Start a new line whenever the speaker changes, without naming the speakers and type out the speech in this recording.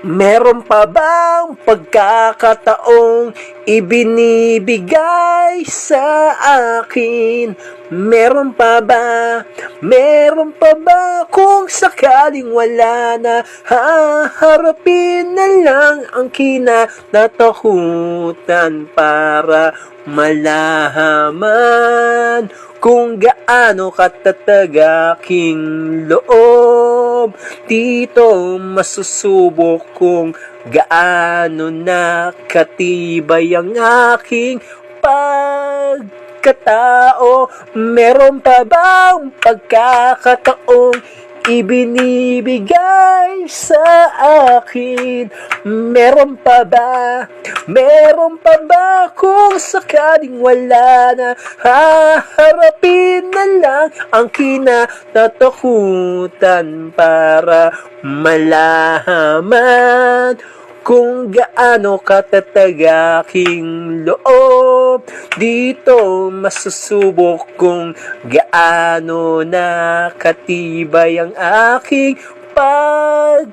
Meron pa bang pagkakataong ibinibigay sa akin? Meron pa ba? Meron pa ba kung sakaling wala na? Haharapin na lang ang kinatatakutan para malaman kung gaano katatag aking loob. Dito masusubok kung gaano na katibay ang aking pagkatao. Meron pa bang pagkakataong ibinibigay sa akin? Meron pa ba? Meron pa ba kung sakaling wala na? Haharapin na lang ang kinatatakutan para malaman kung gaano katatag aking loob. Dito masusubok kung gaano na katibay ang aking pagkatao.